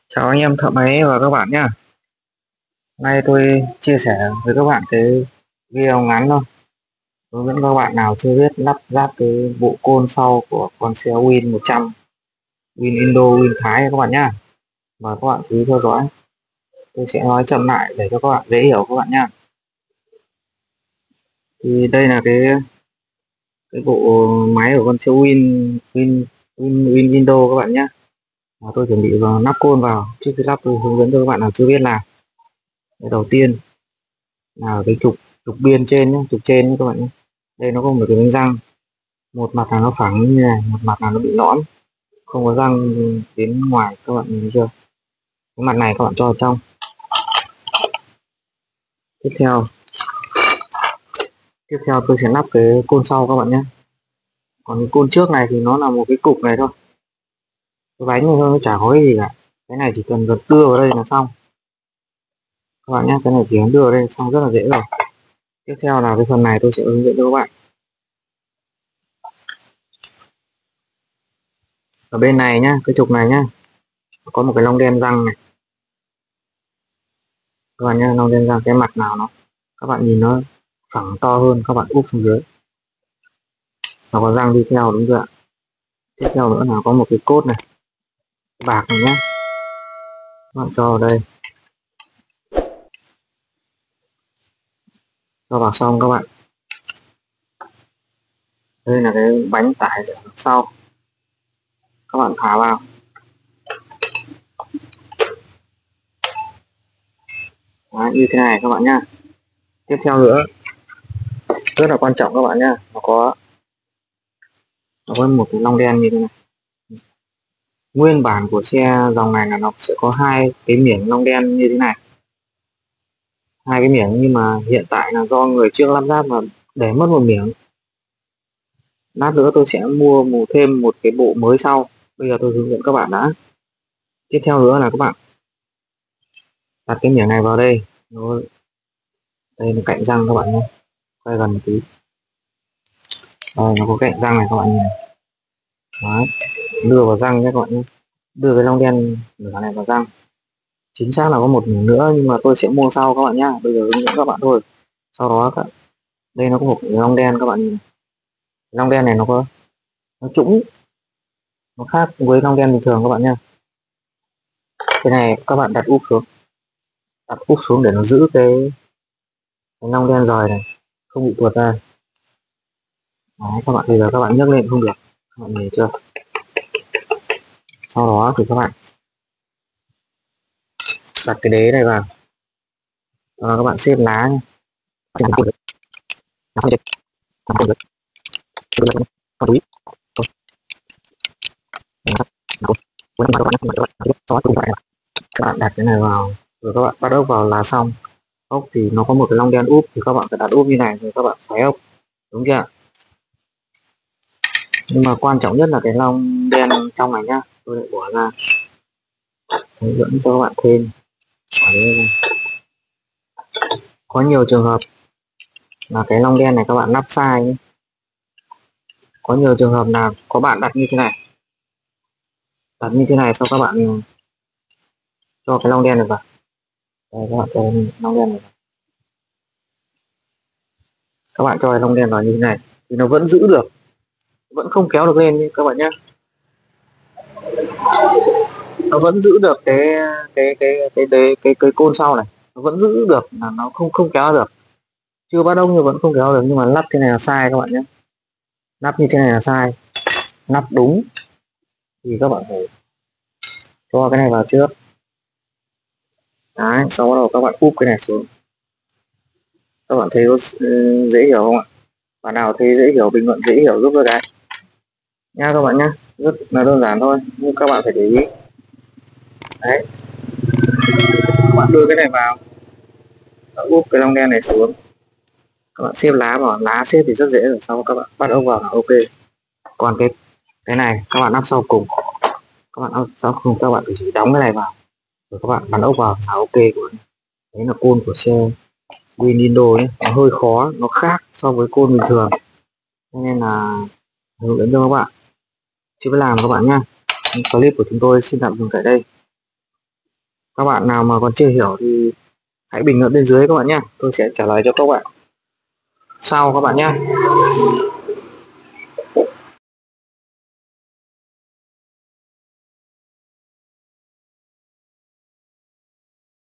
Chào anh em thợ máy và các bạn nhé. Nay tôi chia sẻ với các bạn cái video ngắn thôi. Hướng dẫn các bạn nào chưa biết lắp ráp cái bộ côn sau của con xe Win 100, Win Indo, Win Thái các bạn nhé. Mời các bạn chú ý theo dõi. Tôi sẽ nói chậm lại để cho các bạn dễ hiểu các bạn nhé. Thì đây là cái bộ máy của con xe Win Indo các bạn nhé. Tôi chuẩn bị vào lắp côn vào. Trước khi lắp tôi hướng dẫn cho các bạn nào chưa biết làm. Cái đầu tiên là cái trục trục biên trên nhé, trục trên nhé các bạn nhé. Đây nó có một cái bánh răng, một mặt là nó phẳng như này, một mặt là nó bị lõm, không có răng đến ngoài, các bạn nhìn thấy chưa? Cái mặt này các bạn cho vào trong. Tiếp theo tôi sẽ lắp cái côn sau các bạn nhé. Còn cái côn trước này thì nó là một cái cục này thôi, cái bánh này thôi, nó chả có cái gì cả. Cái này chỉ cần đưa vào đây là xong các bạn nhé. Cái này chỉ cần đưa vào đây xong, rất là dễ rồi. Tiếp theo là cái phần này tôi sẽ hướng dẫn cho các bạn. Ở bên này nhá, cái trục này nhá, có một cái lông đen răng này các bạn nhé. Lông đen răng, cái mặt nào nó, các bạn nhìn nó phẳng to hơn, các bạn úp xuống dưới nó có răng đi theo, đúng chưa ạ? Tiếp theo nữa là có một cái cốt này, bạc này nhé, các bạn cho vào đây, cho vào xong các bạn. Đây là cái bánh tải ở sau, các bạn thả vào. Đấy, như thế này các bạn nhá. Tiếp theo nữa rất là quan trọng các bạn nhá, nó có một cái lông đen như thế này. Nguyên bản của xe dòng này là nó sẽ có hai cái miếng lông đen như thế này, hai cái miếng, nhưng mà hiện tại là do người trước lắp ráp mà để mất một miếng. Lát nữa tôi sẽ mua thêm một cái bộ mới sau, bây giờ tôi hướng dẫn các bạn đã. Tiếp theo nữa là các bạn đặt cái miếng này vào đây, đây là cạnh răng các bạn nhé, quay gần một tí. Đây nó có cạnh răng này các bạn nhìn. Đấy, đưa vào răng nhé các bạn nhé, đưa cái lông đen nửa này vào răng. Chính xác là có một nửa nữa nhưng mà tôi sẽ mua sau các bạn nhá, bây giờ hướng dẫn các bạn thôi. Sau đó đây nó có một cái lông đen các bạn nhìn. Lông đen này nó trũng, nó khác với lông đen bình thường các bạn nhá. Cái này các bạn đặt úp xuống để nó giữ cái lông đen rời này, không bị tuột ra. Đấy, các bạn bây giờ các bạn nhấc lên không được, các bạn nhìn chưa? Sau đó thì các bạn đặt cái đế này vào, các bạn xếp lá nhé. Các bạn đặt cái này vào rồi các bạn bắt ốc vào là xong. Ốc thì nó có một cái lông đen úp thì các bạn phải đặt úp như này rồi các bạn xoáy ốc, đúng chưa? Nhưng mà quan trọng nhất là cái lông đen trong này nhá, tôi lại bỏ ra hướng dẫn cho các bạn thêm. Ở đây này, có nhiều trường hợp là cái lông đen này các bạn lắp sai nhé. Có nhiều trường hợp là có bạn đặt như thế này, sau các bạn cho cái lông đen này vào. Đây, các bạn cho lông đen này vào. Các bạn cho cái lông đen vào như thế này thì nó vẫn giữ được, vẫn không kéo được lên các bạn nhé. Nó vẫn giữ được cái côn sau này, nó vẫn giữ được, là nó không không kéo được. Chưa bắt đông nhưng vẫn không kéo được, nhưng mà lắp thế này là sai các bạn nhé. Lắp như thế này là sai. Lắp đúng thì các bạn phải cho cái này vào trước. Đấy, sau đó các bạn úp cái này xuống. Các bạn thấy có dễ hiểu không ạ? Bạn nào thấy dễ hiểu bình luận dễ hiểu giúp tôi cái nha các bạn nhé. Rất là đơn giản thôi nhưng các bạn phải để ý. Đấy, các bạn đưa cái này vào, các úp cái lông đen này xuống, các bạn xếp lá vào. Lá xếp thì rất dễ rồi, sau các bạn bắt ốc vào là ok. Còn cái này các bạn lắp sau cùng, các bạn lắp sau cùng, các bạn chỉ đóng cái này vào rồi các bạn bắn ốc vào là ok của. Đấy là côn của xe Winindo nhé, nó hơi khó, nó khác so với côn bình thường nên là hướng dẫn cho các bạn chưa biết làm các bạn nhé. Clip của chúng tôi xin tạm dừng tại đây. Các bạn nào mà còn chưa hiểu thì hãy bình luận bên dưới các bạn nhé, tôi sẽ trả lời cho các bạn sau các bạn nhé.